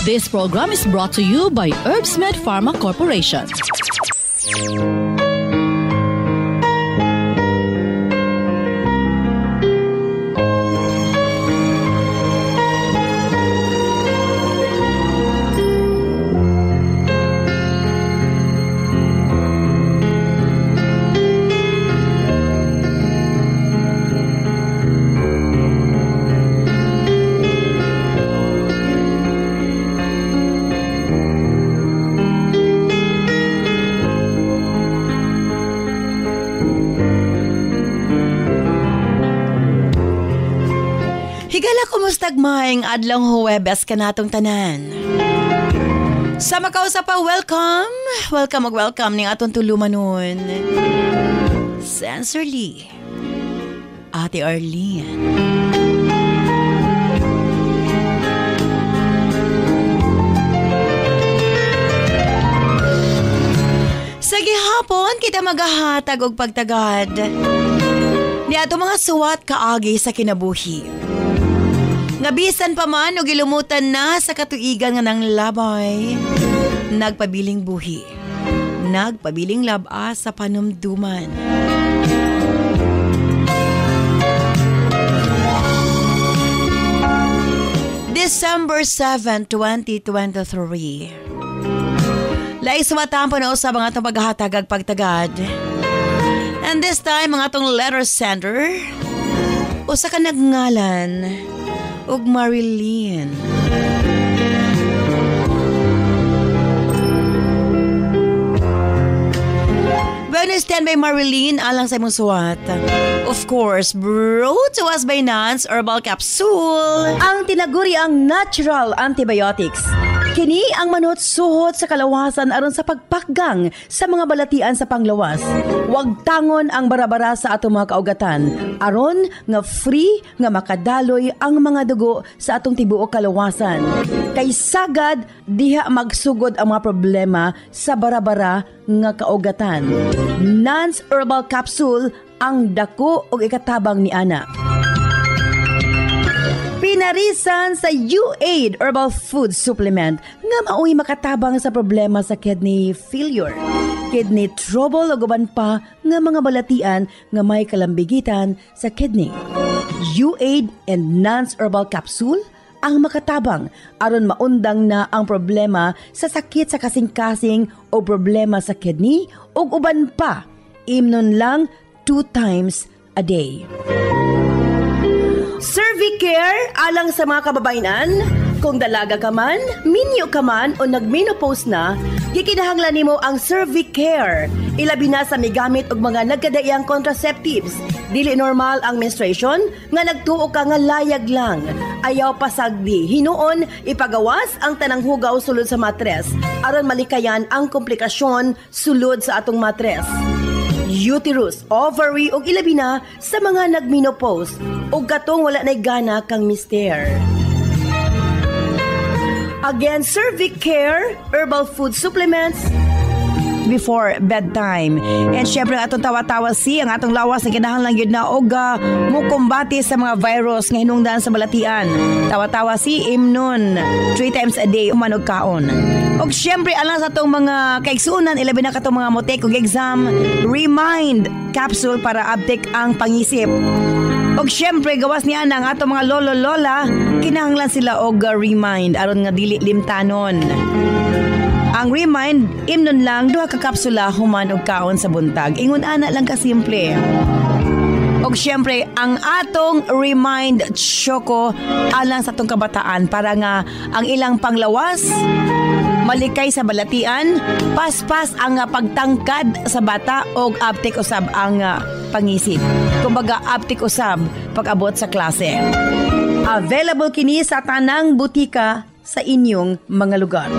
This program is brought to you by Herbsmed Pharma Corporation. Higala kumustag maing adlong Huwebes ka natong tanan. Sa makausap pa, welcome ning atong tulumanon. Sensor Lee, Ate Arlene. Sa gihapon kita magahatag og pagtagad ni ato mga suwat kaagi sa kinabuhi. Nga bisan pa man o gilumutan na sa katuigan nga ng labay, nagpabiling buhi, nagpabiling laba sa panumduman. December 7, 2023. Laiswatan po na usab ang atong paghahatag ag pagtagad. And this time, ang atong letter sender, usa ka nagngalan ug Marilyn. Bonus 10 by Marilyn alang sa imong suwat. Of course, brought to us by Nance Herbal Capsule, ang tinaguri ang natural antibiotics. Kini ang manot suhot sa kalawasan aron sa pagpakgang sa mga balatian sa panglawas. Huwag tangon ang barabara sa atong mga kaugatan aron nga free nga makadaloy ang mga dugo sa atong tibuok kalawasan. Kay sagad diha magsugod ang mga problema sa barabara nga kaugatan. Nance Herbal Capsule ang dako og ikatabang ni ana. Pinarisan sa U-Aid Herbal Food Supplement nga maoy makatabang sa problema sa kidney failure, kidney trouble o guban pa nga mga balatian nga may kalambigitan sa kidney. U-Aid and Nance Herbal Capsule ang makatabang aron maundang na ang problema sa sakit sa kasing-kasing o problema sa kidney o uban pa. Imnon lang 2 times a day. Cervicare alang sa mga kababainan. Kung dalaga ka man, minyo ka man o nagmenopause na, gikinahanglan nimo ang Cervicare. Ilabi na sa migamit og mga nagkadaiyang contraceptives. Dili normal ang menstruation nga nagtuo ka nga layag lang. Ayaw pasagdi. Hinuon ipagawas ang tanang hugaw sulod sa matres aron malikayan ang komplikasyon sulod sa atong matres. Uterus, ovary ug ilabi na sa mga nagmenopause ug katong wala nay gana kang mister. Again, Cervicare Herbal Food Supplements before bedtime. And syempre atong tawa-tawa ang atong lawas na kinahanglan gyud na og mukumbati sa mga virus nga hinungdan sa balatian. Tawa-tawa imnon 3 times a day umanog kaon. Og syempre alang sa atong mga kaigsuonan ilabi na katong mga motek og exam, Remind capsule para uptake ang pangisip. Og syempre gawas niya ang atong mga lolo-lola, kinahanglan sila og Remind aron nga dili limtanon. Ang Remind, imnon lang 2 ka kapsula human og kaon sa buntag. Ingon ana lang ka simple. Og syempre, ang atong Remind Choco alang sa atong kabataan para nga ang ilang panglawas malikay sa balatian, paspas ang pagtangkad sa bata og uptake usab ang pangisip. Kumbaga uptake usab pag-abot sa klase. Available kini sa tanang butika sa inyong mga lugar.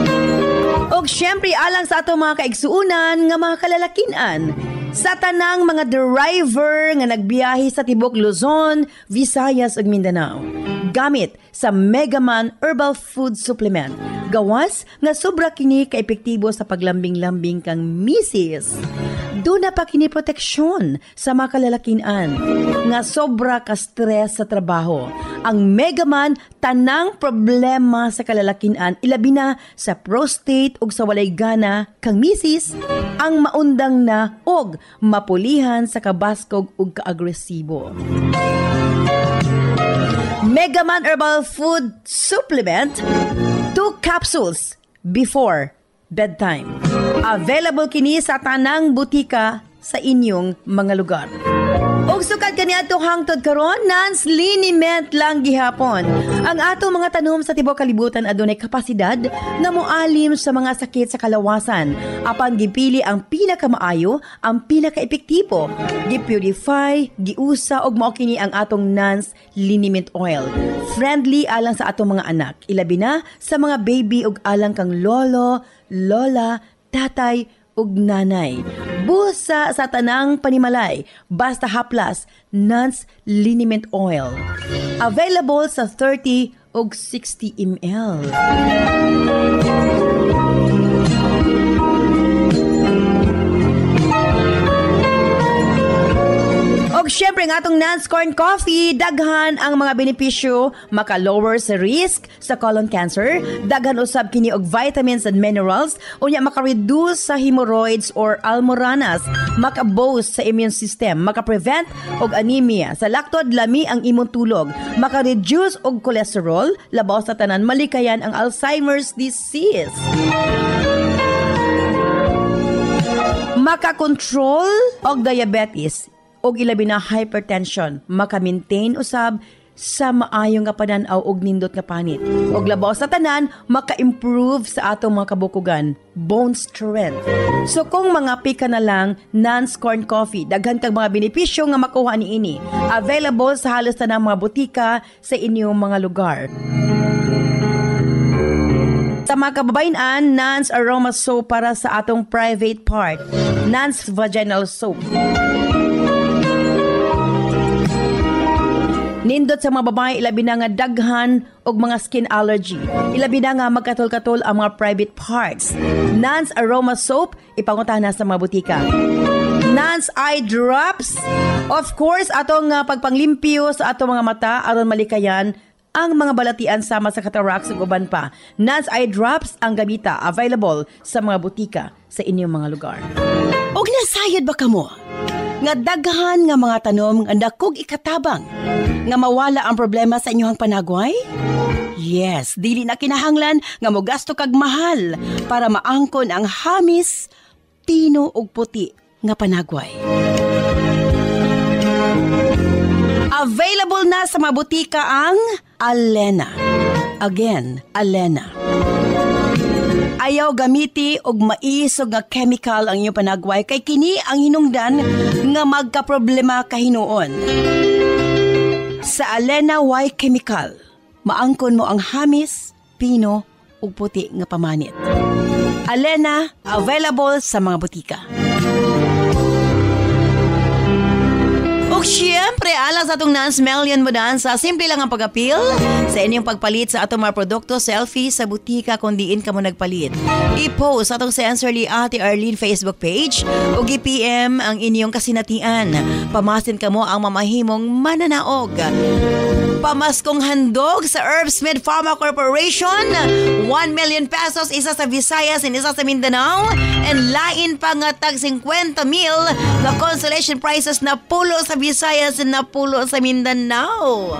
Og syempre alang sa atong mga kaigsuunan nga mga kalalakinan, sa tanang mga driver nga nagbiyahe sa tibok Luzon, Visayas ug Mindanao. Gamit sa Megaman Herbal Food Supplement. Gawas nga sobra kini ka-epektibo sa paglambing-lambing kang misis. Doon na pa kini proteksyon sa mga kalalakinan nga sobra ka stress sa trabaho. Ang Megaman tanang problema sa kalalakinan ilabi na sa prostate ug sa walay gana kang misis ang maundang na og mapulihan sa kabaskog ug kaagresibo. Megaman Herbal Food Supplement 2 capsules before bedtime. Available kini sa tanang butika sa inyong mga lugar. Og sukad kaniadto hangtod karon Nance liniment lang gihapon. Ang ato mga tanom sa tibuok kalibutan adunay kapasidad nga moalim sa mga sakit sa kalawasan. Apan gipili ang pinakamaayo, ang pinakaepektibo. Gipurify, giusa og mao kini ang atong Nance liniment oil. Friendly alang sa atong mga anak, ilabi na sa mga baby ug alang kang lolo, lola, tatay ug nanay. Busa sa tanang panimalay, basta haplas, Nance liniment oil. Available sa 30 ug 60 ml. Og syempre nga atong Nance Corn Coffee, daghan ang mga benepisyo, maka-lower sa risk sa colon cancer, daghan usab kini og vitamins and minerals, unya maka-reduce sa hemorrhoids or almoranas, maka-boost sa immune system, maka-prevent og anemia, sa laktod lami ang imong tulog, maka-reduce og cholesterol, labaw sa tanan malikayan ang Alzheimer's disease. Maka-control og diabetes, og ilabi na hypertension, maka-maintain usab sa maayong nga panan-aw og nindot nga panit. Og labaw sa tanan, maka-improve sa atong mga kabukugan, bone strength. So kung mga pika na lang, Nance Corn Coffee, daghan kag mga benepisyo nga makuha niini. Available sa halos tanang mga butika sa inyong mga lugar. Sa mga kababayan, Nance Aroma Soap para sa atong private part. Nance Vaginal Soap. Nindot sa mga babae, ilabi na nga daghan og mga skin allergy. Ilabi na nga magkatol-katol ang mga private parts. Nance Aroma Soap, ipanguntahan na sa mga butika. Nance Eye Drops, of course, atong pagpanglimpyo sa atong mga mata aron malikayan ang mga balatian sama sa cataracts ug uban pa. Nance Eye Drops ang gamita, available sa mga butika sa inyong mga lugar. Og nasayod ba kamo? Nga daghan nga mga tanom nga dakog ikatabang nga mawala ang problema sa inyong panagway? Yes, dili na kinahanglan nga mogasto kag mahal para maangkon ang hamis, tino ug puti nga panagway. Available na sa mga butika ang Alena. Again, Alena. Ayaw gamiti og maisog nga chemical ang inyong panagway kay kini ang hinungdan nga magkaproblema kahinuon. Sa Alena Y Chemical, maangkon mo ang hamis, pino ug puti nga pamanit. Alena, available sa mga butika. Siyempre, alang sa atong Nance Melian Modan sa simple lang ang pag-appeal sa inyong pagpalit sa atong mga produkto, selfie sa butika kung diin ka mo nagpalit. I-post atong Sensorly Ate Arlene Facebook page o i-PM ang inyong kasinatian. Pamasin ka mo ang mamahimong mananaog. Pamaskong handog sa Herbsmed Pharma Corporation, 1 million pesos, isa sa Visayas and isa sa Mindanao, and lain pa nga tag 50,000 na consolation prizes na pulo sa Visayas and na pulo sa Mindanao.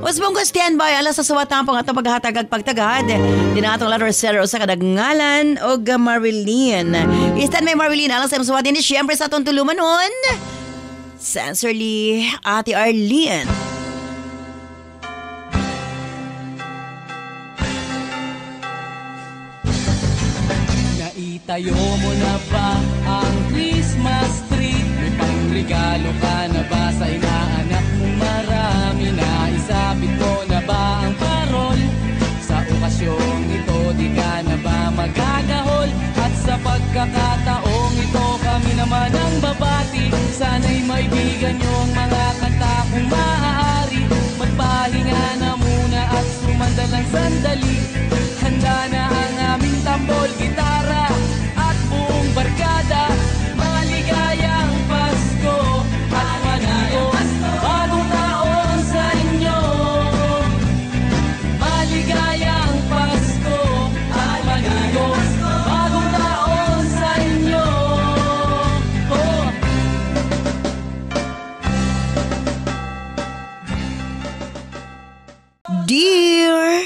Usbong ko standby alas sa suwatang pang atong paghatag ag pagtagad. Dinatong letter seller sa kadagngalan o Marilyn. Stand by Marilyn alas sa suwatin ni siyempre sa atong tuluman nun. Sensorly Ate Arlene. Naitayo mo na ba ang Christmas tree? May pangregalo ka na ba sa inaanak mong marami? Naisabit ko na ba ang parol? Sa okasyong ito di ka na ba magagahol? At sa pagkakataong ito kami Sana'y maibigan nyo ang mga kanta kung maaari. Magpahinga na muna at sumandal ng sandali. Handa na ang aming tambol, gitara at buong barkada. Maligayang Pasko at maligos bagong taon sa inyo. Maligayang Pasko at maligos bagong taon sa inyo. Oh. Dear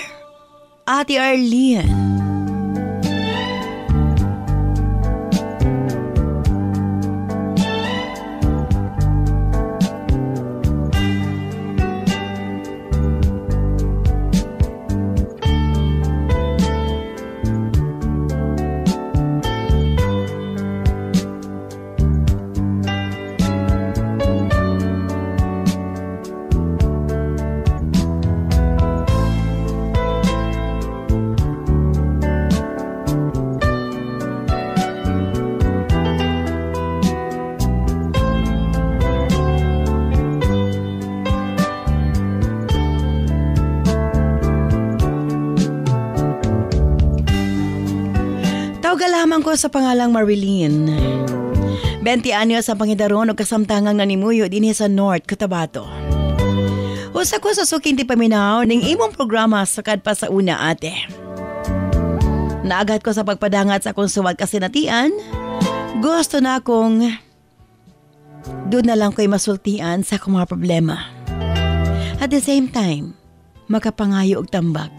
Ate Arlene, lamang ko sa pangalang Marilyn. 20 anyos ang pangidaron o kasamtangang nanimuyo din sa North Cotabato. Usa ko sa suking ti paminaw ning imong programa sakad pa sa una ate. Naagat ko sa pagpadangat sa akong suwat kasinatian. Gusto na akong doon na lang ko'y masultian sa akong mga problema. At the same time, makapangayo og tambag.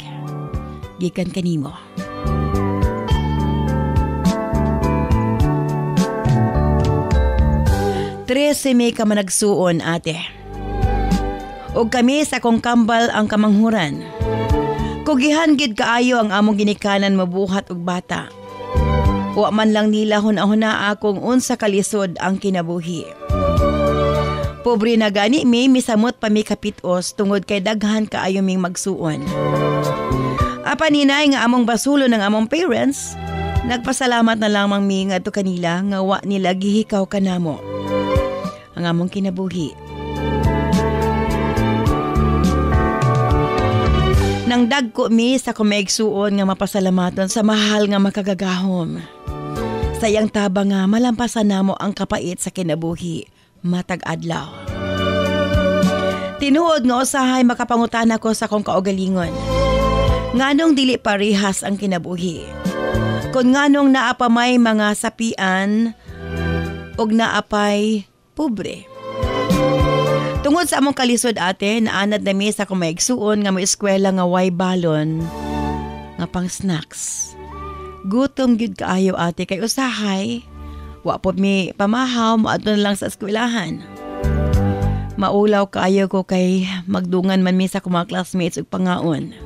Gikan kanimo. 13 May ka managsuon ate. Og kami sa akong kambal ang kamanghuran. Kugihan gid kaayo ang among ginikanan mabuhat og bata. Wa man lang nila hunahuna akong unsa kalisod ang kinabuhi. Pobre na gani mi misamot pa mi kapitos tungod kay daghan kaayo ming magsuon. Apan hinay nga among basulo ng among parents, nagpasalamat na lamang mi ngadto kanila nga wa nila gihikaw kanamo ang among kinabuhi. Nang dagko mi sa kumaigsuon nga mapasalamaton sa mahal nga makagagahom. Sayang taba nga malampasan namo ang kapait sa kinabuhi matag adlaw. Tinuod nga usahay makapangutan ako sa kong kaugalingon. Nganong dili parehas ang kinabuhi. Kung nganong naapamay mga sapian og naapay pobre. Tungod sa among kalisod ate, naanad na mi sa kumaigsuon nga may eskwela nga way balon nga pang snacks. Gutom gyud kaayo ate kay usahay. Wa pod mi pamahaw moadto na lang sa eskwelahan. Maulaw kaayo ko kay magdungan man mi sa mga classmates ug pangaon.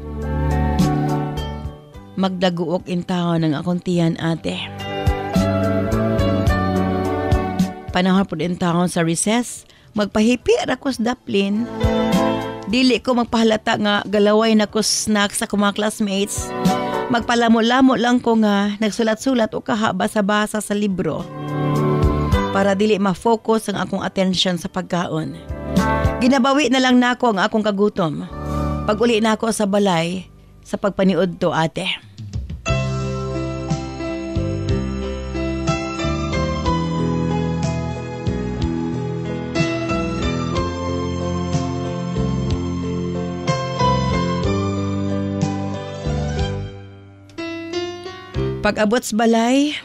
Magdaguok in taon ng akong tiyan ate. Panahon po din taon sa recess, magpahipi ako sa daplin. Dili ko magpahalata nga galaway na ko snack sa mga classmates. Magpalamo-lamo lang ko nga nagsulat-sulat o kahabasa-basa sa libro. Para dili ma-focus ang akong attention sa pagkaon. Ginabawi na lang nako ang akong kagutom. Pag uli na ako sa balay, sa pagpaniod to ate. Pag abot sa balay,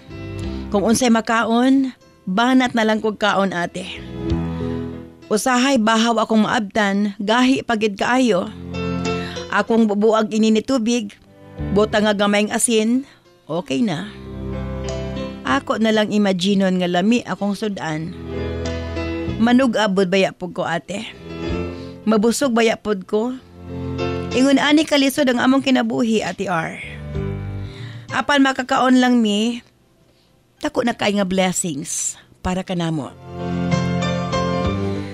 kung unsay makaon, banat na lang kog kaon ate. Usahay bahaw akong maabtan, gahi pagid kaayo. Akong bubuag inini tubig, bota nga gamayng asin, okay na. Ako na lang imaginon nga lami akong sudan. Manug-abod bayapod ko ate. Mabusog bayapod ko. Ingon ani kalisod ang among kinabuhi ate R. Apan makakaon lang mi, tako na kay nga blessings para kanamo.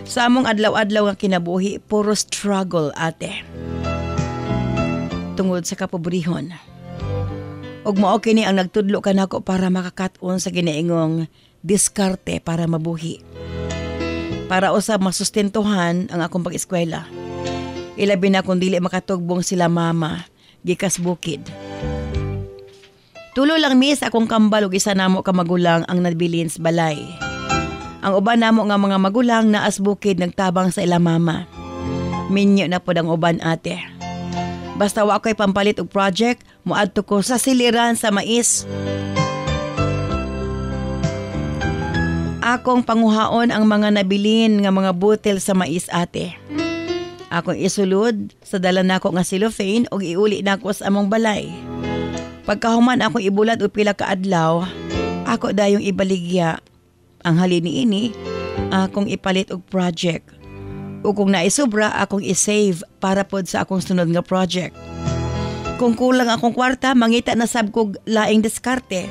Sa among adlaw-adlaw nga kinabuhi, puro struggle ate. Tungod sa kapobrehon. Og mao kini ang nagtudlo kanako para makakaton sa ginaingong diskarte para mabuhi. para usab masustentuhan ang akong pag-eskwela. Ilabi na kung dili makatugbong sila mama gikas bukid. Tulo lang mi sa akong kambal ug isa namo ka magulang ang nabilin sa balay. Ang uban namo nga mga magulang naas bukid nagtabang sa ila mama. Minyo na pod ang uban ate. Basta wa ko'y pampalit og project, muadto ko sa siliran sa mais. Akong panguhaon ang mga nabilin nga mga butil sa mais ate. Akong isulod sa dala nako nga cellophane og iuli nako sa among balay. Pagkahuman akong ibulat og pila ka adlaw, ako dayong ibaligya ang halin niini, akong ipalit og project. O kung naisubra, akong isave para pod sa akong sunod nga project. Kung kulang akong kwarta, mangita na sab kog laing diskarte.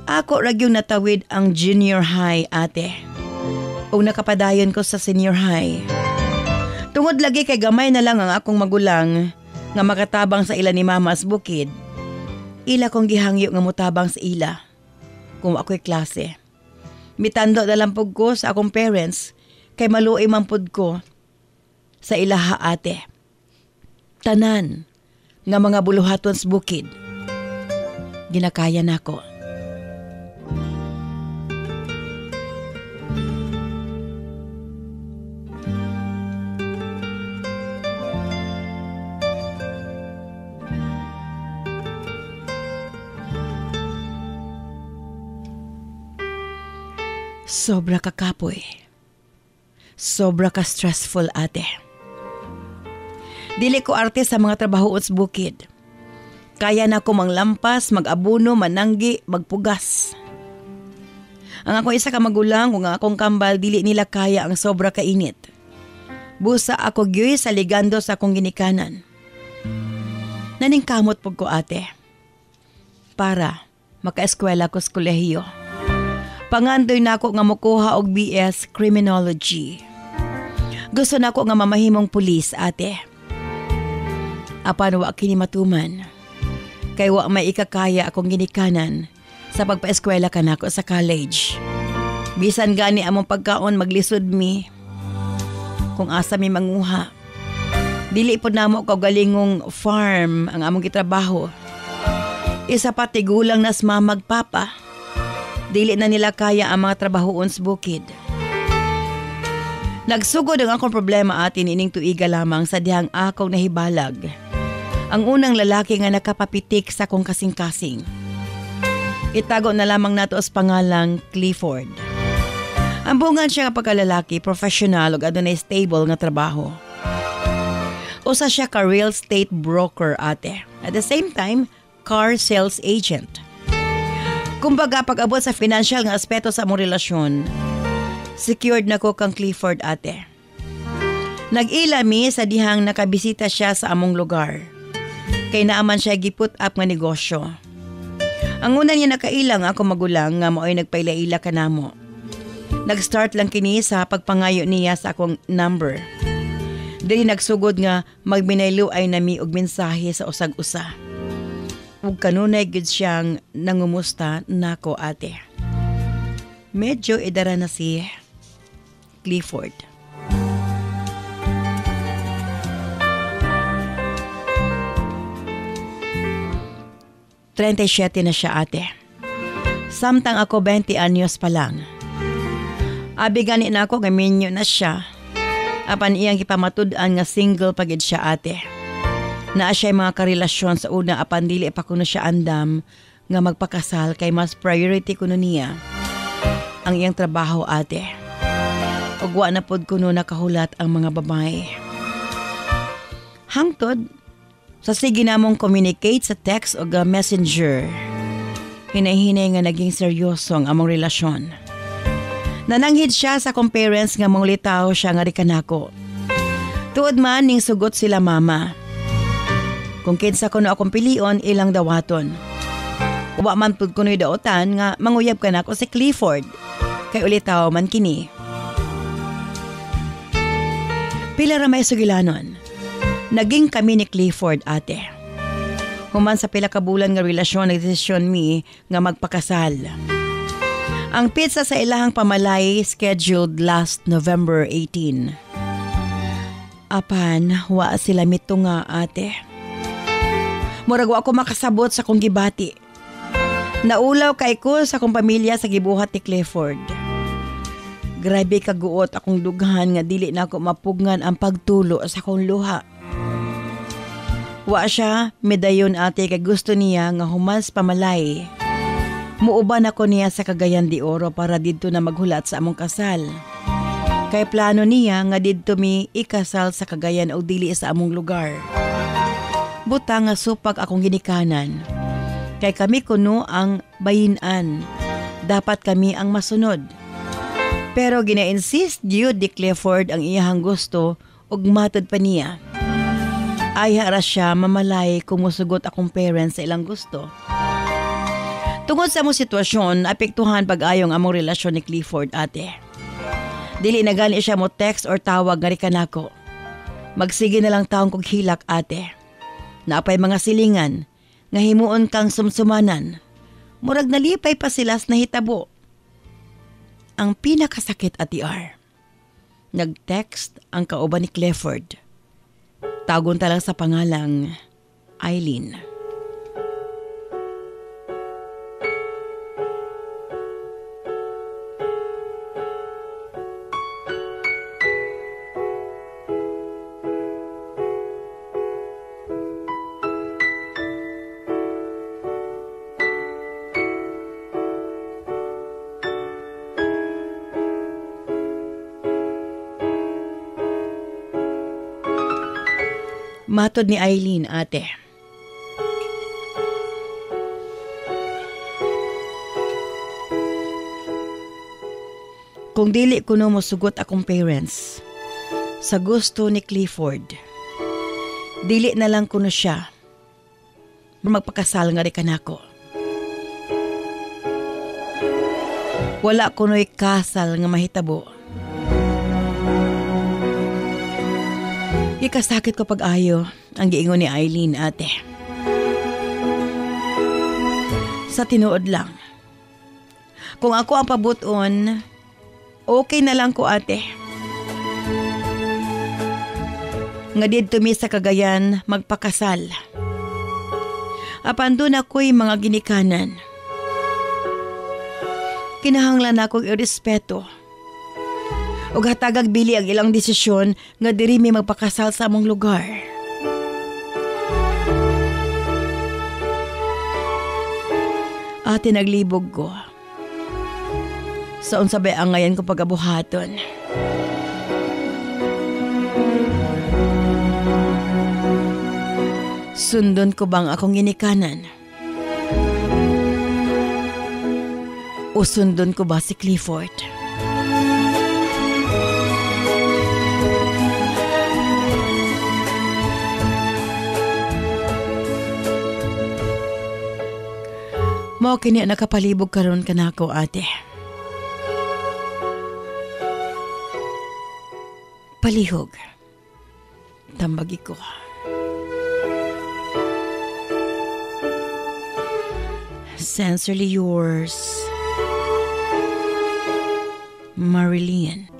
Ako ragyong natawid ang junior high ate. O nakapadayon ko sa senior high. Tungod lagi kay gamay na lang ang akong magulang nga makatabang sa ila ni mama sa bukid. Ila kong gihangyo nga mutabang sa ila kung ako'y klase. Mitando na lang pug ko sa akong parents kay maluoy man pud ko sa ilaha ate. Tanan nga mga buluhaton sa bukid. Ginakaya nako. Sobra ka kapoy. Sobra ka stressful ate. Dili ko arte sa mga trabaho sa bukid. Kaya na ko manglampas, mag-abuno, mananggi, magpugas. Ang ako isa ka magulang kung akong kambal dili nila kaya ang sobra ka init. Busa ako gyoy sa ligando sa akong ginikanan. Naning kamot pug ko ate. Para makaeskwela ko sa kolehiyo. Pangandoy na ako nga mukuha og BS Criminology. Gusto na ako nga mamahimong pulis, ate. Apan wa kini matuman. Kay wa may ikakaya akong ginikanan sa pagpaeskwela kanako sa college. Bisan gani among pagkaon maglisod mi. Kung asa mi manguha. Dili pod namo ko galingong farm ang among gitrabaho. Isa pa tigulang nas mamagpapa. Dili na nila kaya ang mga trabahoon sa bukid. Nagsugod ang akong problema atin ining tuiga lamang sa dihang akong nahibalag. Ang unang lalaki nga nakapapitik sa akong kasing-kasing. Itago na lamang nato as pangalang Clifford. Ang bungan siya nga pagkalalaki, professional ug adunay stable nga trabaho. Usa siya ka real estate broker ate. At the same time, car sales agent. Kumbaga pag-abot sa financial nga aspeto sa among relasyon, secured na ko kang Clifford ate. Nag-ila mi sa dihang nakabisita siya sa among lugar. Kay naaman siya giput up nga negosyo. Ang una niya nakailang ako magulang nga mao'y nagpaila-ila kanamo. Nag-start lang kini sa pagpangayo niya sa akong number. Dili nagsugod nga magbinaylo ay nami og mensahe sa usag-usa. Ug kanunay gid siyang nangumusta nako ate. Medyo idara na si Clifford. $37 na siya ate. Samtang ako 20 anyos pa lang. Abi gani na ako gaminyo na siya. Apan iyang ipamatud-an nga single pagid siya ate. Naa siya mga karelasyon sa una apan dili pa kuno siya andam nga magpakasal kay mas priority kuno niya ang iyang trabaho ate. Ug wa na pod kuno nakahulat ang mga babae. Hangtod sa sige namong communicate sa text o messenger. Hinay-hinay nga naging seryoso ang among relasyon. Nananghid siya sa akong parents nga mangulitaw siya nga rikanako. Tuod man ning sugot sila mama. Kung kinsa kuno akong pilion, ilang dawaton. Uwa man pud kuno'y daotan nga manguyab ka na ako si Clifford. Kay ulitaw man kini. Pila ra may sugilanon. Naging kami ni Clifford ate. Human sa pila ka bulan nga relasyon nagdesisyon mi nga magpakasal. Ang pizza sa ilahang pamalay scheduled last November 18. Apan, wa sila mitunga ate. Murag wa ako makasabot sa kong gibati. Naulaw kay ko sa akong pamilya sa gibuhat ni Clifford. Grabe kaguot akong dughan nga dili na ako mapugngan ang pagtulo sa akong luha. Wa siya, medayon ate kay gusto niya nga humans pamalay. Muuban ako niya sa Cagayan de Oro para didto na maghulat sa among kasal. Kay plano niya nga didto mi ikasal sa Cagayan o dili sa among lugar. Buta nga supag akong ginikanan. Kay kami kuno ang bayinan. Dapat kami ang masunod. Pero gina-insist gyud ni Clifford ang iyahang gusto ug matod pa niya. Ay hara siya mamalay kung musugot akong parents sa ilang gusto. Tungod sa among sitwasyon, apektuhan pag-ayong among relasyon ni Clifford ate. Dili na gani siya mo text or tawag nga rikanako. Magsige na lang taong kog hilak ate. Naapay mga silingan, nga himuon kang sumsumanan. Murag nalipay pa silas na hitabo. Ang pinakasakit ati R. Nag-text ang kauban ni Clifford. Tagon talang sa pangalang Eileen. Matod ni Eileen ate. Kung dili kuno mosugot akong parents sa gusto ni Clifford, dili na lang kuno siya magpakasal nga rin kanako. Wala kuno'y kasal nga mahitabo. Ikasakit ko pag-ayo ang giingon ni Eileen ate. Sa tinuod lang. Kung ako ang pabuton, okay na lang ko ate. Nga didto mi sa Cagayan magpakasal. Apan doon ako'y mga ginikanan. Kinahanglan akong irespeto. Ug hatagag bili ang ilang desisyon nga diri mi magpakasal sa among lugar. Ate naglibog ko. Sa unsa bay ang ngayon ko pagabuhaton. Sundon ko bang akong ginikanan? O sundon ko ba si Clifford? Mao kini nakapalibog karon kanako ate. Palihog. Tambagi ko. Sincerely yours, Marilyn.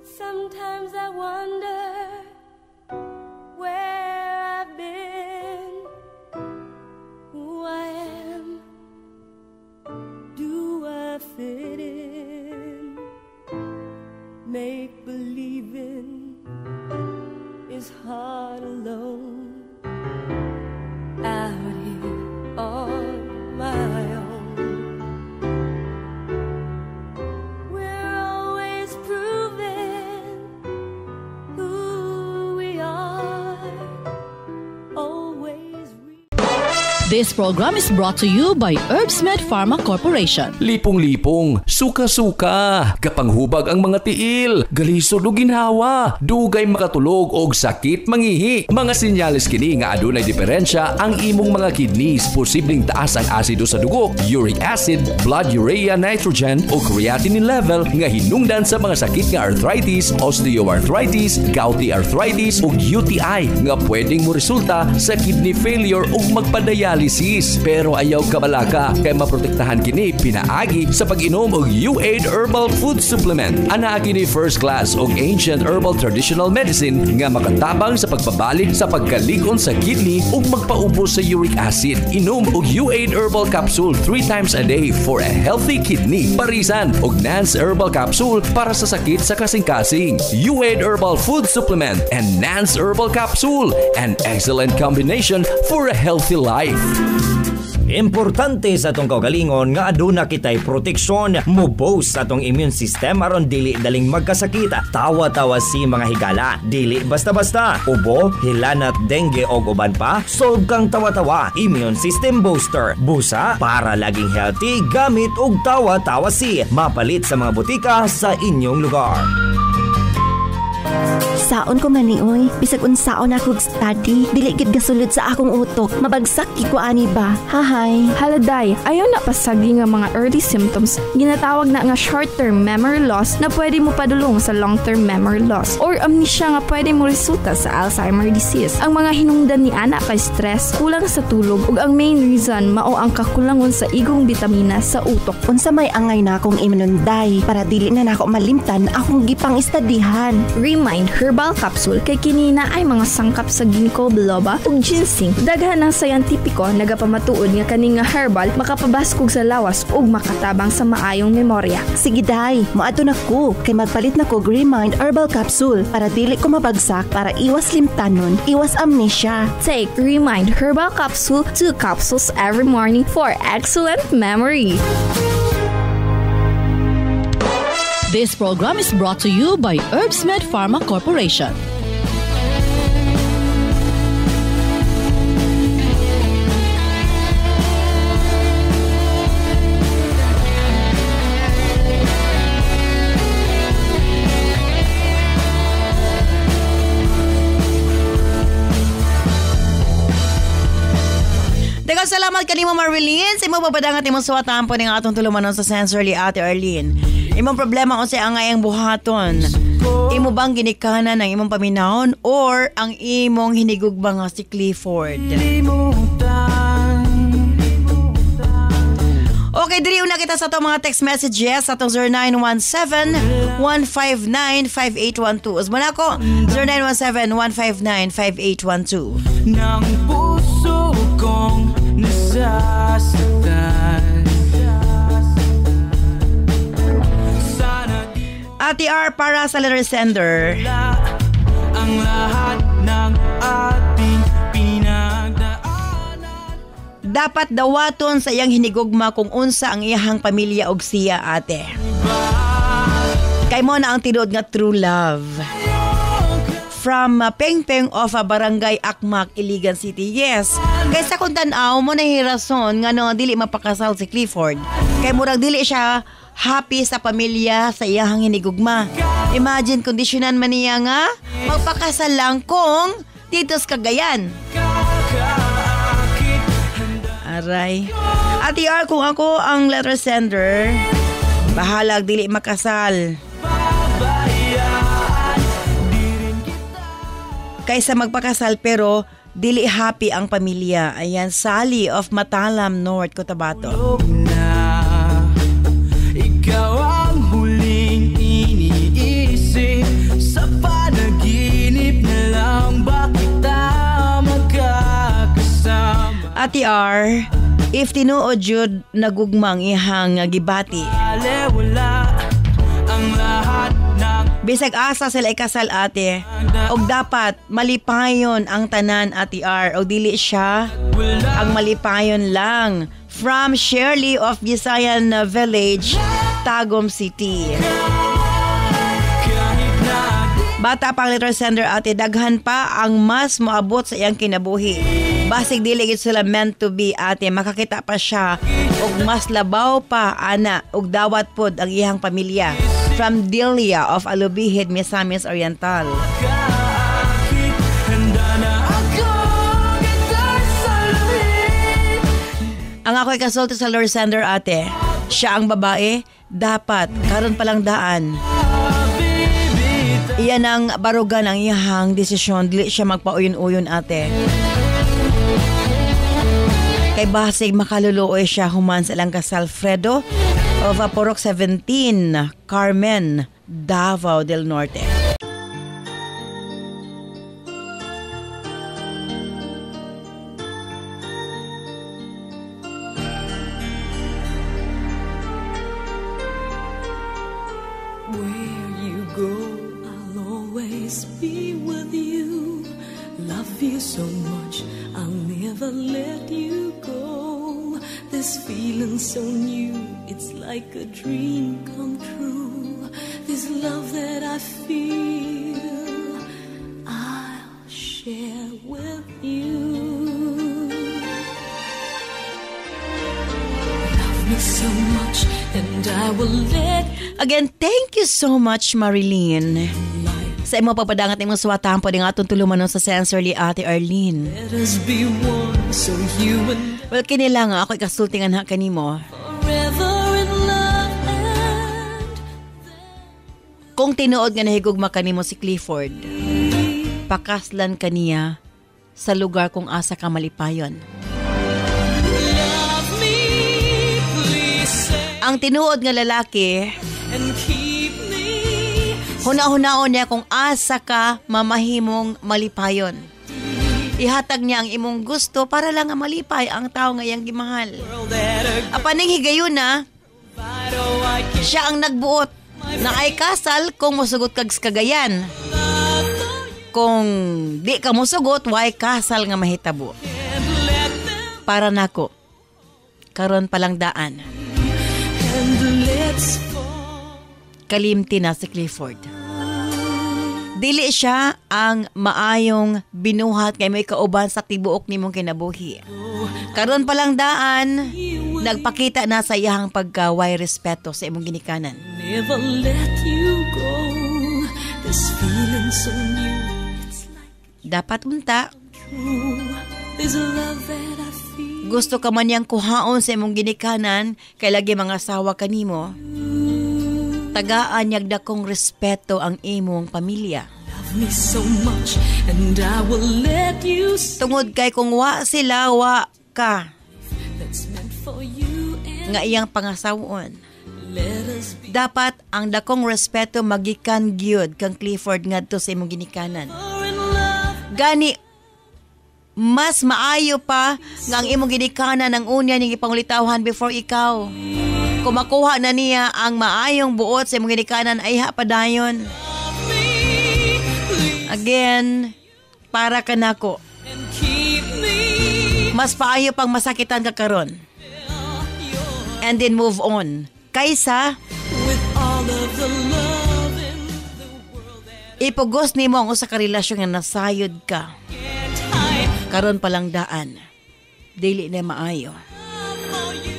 Sometimes I wonder where I've been, who I am. Do I fit in? Make believing is hard alone. Out here on my own. We're always proving who we are. Always This program is brought to you by Herbsmed Pharma Corporation. Lipong-lipong, suka-suka, gapanghubag ang mga tiil, galisod o ginhawa, dugay makatulog og sakit mangihi. Mga sinyalis kini nga adunay diferensya ang imong mga kidneys, posibleng taas ang asido sa dugo, uric acid, blood urea nitrogen o creatinine level nga hinungdan sa mga sakit nga arthritis, osteoarthritis, gouty arthritis ug UTI nga pwedeng mo resulta sa kidney failure ug magpadayalis disease. Pero ayaw kabalaka kay maprotektahan kini pinaagi sa pag-inom og U8 Herbal Food Supplement. Ana kini first class og ancient herbal traditional medicine nga makatabang sa pagbabalik sa pagkalig-on sa kidney ug magpaubos sa uric acid. Inom og U8 Herbal Capsule 3 times a day for a healthy kidney. Parisan og Nance Herbal Capsule para sa sakit sa kasing-kasing. U8 Herbal Food Supplement and Nance Herbal Capsule, an excellent combination for a healthy life. Importante sa atong kaugalingon nga aduna kitay proteksyon mo-boost sa atong immune system aron dili daling magkasakit. Tawa-tawa si mga higala, dili basta-basta. Ubo, hilanat, dengue o uban pa, solve kang tawa-tawa. Immune system booster. Busa para laging healthy gamit og tawa-tawa si. Mapalit sa mga butika sa inyong lugar. Saon ko man ni oy, bisag unsaon ako study, dili gid gasulod sa akong utok, mabagsak ko ani ba. Hahay. Haladay, ayaw na pasagi nga mga early symptoms, ginatawag na nga short-term memory loss na pwede mo padulong sa long-term memory loss or amnesia nga pwede mo resulta sa Alzheimer disease. Ang mga hinungdan ni ana kay stress, kulang sa tulog ug ang main reason mao ang kakulangon sa igong bitamina sa utok. Unsa may angay na akong iminunday para dili na nako malimtan akong gipang istadihan. Remind Herbal Capsule kay kini na ay mga sangkap sa ginkgo biloba ug ginseng. Daghan ng scientifico nagapamatuod nga kani nga herbal makapabaskog sa lawas ug makatabang sa maayong memorya. Sige day, moadto na ko kay magpalit na ko Remind Herbal Capsule para dili ko mabagsak para iwas limtanon, iwas amnesia. Take Remind Herbal Capsule 2 capsules every morning for excellent memory. This program is brought to you by Herbsmed Pharma Corporation. Salamat kanimo Marilyn sa imong papadangat imong suwatan po ning atong tulumanon sa sensorly Ate Arlene. Imong problema kung sa angay ang buhaton. Imo bang ginikanan ng imong paminahon or ang imong hinigugma nga si Clifford? Okay, diri una kita sa itong mga text messages sa itong 0917-159-5812. Usman ako, 0917-159-5812. Nang puso kong nasasaktan. Ate R para sa letter sender. Ang lahat ng ating pinagdaanan. Dapat dawaton sa iyang hinigugma kung unsa ang iyahang pamilya og siya, ate. Kay mo na ang tinuod nga true love. From Pengpeng of Barangay Akmak, Iligan City. Yes, kaysa kung tanaw mo na hirason nga no, dili mapakasal si Clifford. Kay murag dili siya happy sa pamilya sa iyahang hinigugma. Imagine kondisyonan man niya nga magpakasal lang kung dito sa Cagayan. Aray. Ate R, kung ako ang letter sender, bahalag dili makasal. Kaysa magpakasal pero dili happy ang pamilya. Ayan, Sally of Matalam North, Cotabato. Ikaw ang huling iniisip sa panaginip na lang ba kita magkakasama. Ate R, if tinuod jud nagugmang ihang gibati. Wala ang lahat ng Bisag asa sila ikasal, ate. Og dapat malipayon ang tanan, Ate R. O dili siya ang malipayon lang. From Shirley of Visayan Village, Tagum City. Bata pang letter sender, ate. Daghan pa ang mas moabot sa iyang kinabuhi. Basig dili gid sila meant to be, ate. Makakita pa siya og mas labaw pa, ana, og dawat pod ang iyang pamilya. From Delia of Alubihid, Misamis Oriental. Ang ako'y kasulti sa Lord Sender, ate. Siya ang babae, dapat karon palang daan. Iyan ang barugan ang iyahang desisyon, dili siya magpauyon-uyon, ate. Kay Kay basig makaluluoy siya human sa ilang kasal Alfredo of Porok 17, Carmen, Davao del Norte. Where you go, I'll always be with you. Love you so much, I'll never let you go. This feeling so new, it's like a dream come true. This love that I feel, I'll share with you. Love me so much, and I will let Again, thank you so much, Marilyn. Sa imo papadangat nimong suwatahan po din atong tulumanon sa sensorly Ate Arlene. let us be one, so you and Well, kinila nga ako ikasultingan ha kanimo. forever in love and Kung tinuod nga nahigugma kanimo si Clifford, pakaslan kaniya sa lugar kung asa ka malipayon. love me, please say Ang tinuod nga lalaki, and keep me. huna-hunaon niya kung asa ka mamahimong malipayon. Ihatag niya ang imong gusto para lang nga malipay ang tao nga iyang gimahal. Apaning higayon na, siya ang nagbuot na ay kasal kung musugot kag kagayan. Kung di ka musugot, why kasal nga mahitabo. Para nako, karon palang daan. And let's Kalimti na si Clifford. Dili siya ang maayong binuhat kay may kauban sa tibuok nimong kinabuhi. Karon palang daan, nagpakita na sa iyahang pagkaway respeto sa imong ginikanan. never let you go. This feeling so new, it's like Dapat unta, true. This love that I feel. gusto ka man niyang kuhaon sa imong ginikanan kay lagi mga asawa kanimo. Tagaan niyag dakong respeto ang imong pamilya. Love me so much, and I will let you see. Tungod kay kung wa sila, wa ka That's meant for you and nga iyang pangasawon. let us be Dapat ang dakong respeto magikan gyud kang Clifford ngadto sa imong ginikanan. more in love. Gani mas maayo pa nga ang imong ginikanan ang unya ning ipangulitawhan before ikaw. Kung makuha na niya ang maayong buot sa imong ginikanan ay padayon. Again, para ka nako. And keep me. Mas paayo pang masakitan ka karon. And then move on. Kaysa With all of the love in the world that ipugos nimo ang usa ka relasyon nga nasayod ka. can't hide Karon palang daan. Dili na maayo for you.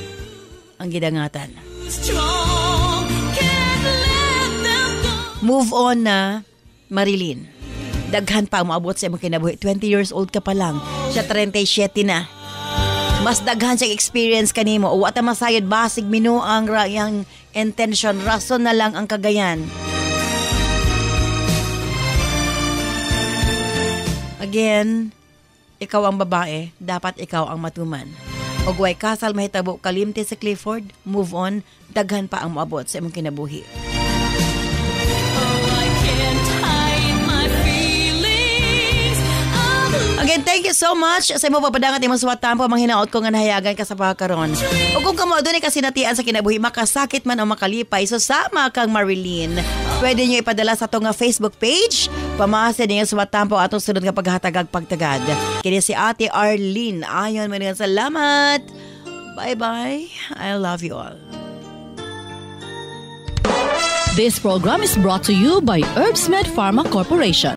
ang gidangatan. Strong, can't let them go. Move on na, Marilyn. Daghan pa ang maabot sa imong kinabuhi. 20 years old ka pa lang. Siya 37 na. Mas daghan siyang experience kanimo. O wata masayod basig minuang rayang intention. Rason na lang ang kagayan. Again, ikaw ang babae. Dapat ikaw ang matuman. Og way kasal mahitabo kalimti sa Clifford, move on, daghan pa ang maabot sa imong kinabuhi. Oh, I can't hide my feelings. Again, thank you so much sa imo papadangat imong suwatan po manghinaot ko nga nahayagan ka sa pagkaron. O kung kamo adunay kasinatian sa kinabuhi, makasakit man o makalipay, so sama kang Marilyn. Pwede niyo ipadala sa atong Facebook page. Pamasa niyo suwatan po atong sunod nga paghatagag pagtagad. Kini si Ate Arlene. Ayon man nga salamat. Bye-bye. I love you all. This program is brought to you by Herbsmed Pharma Corporation.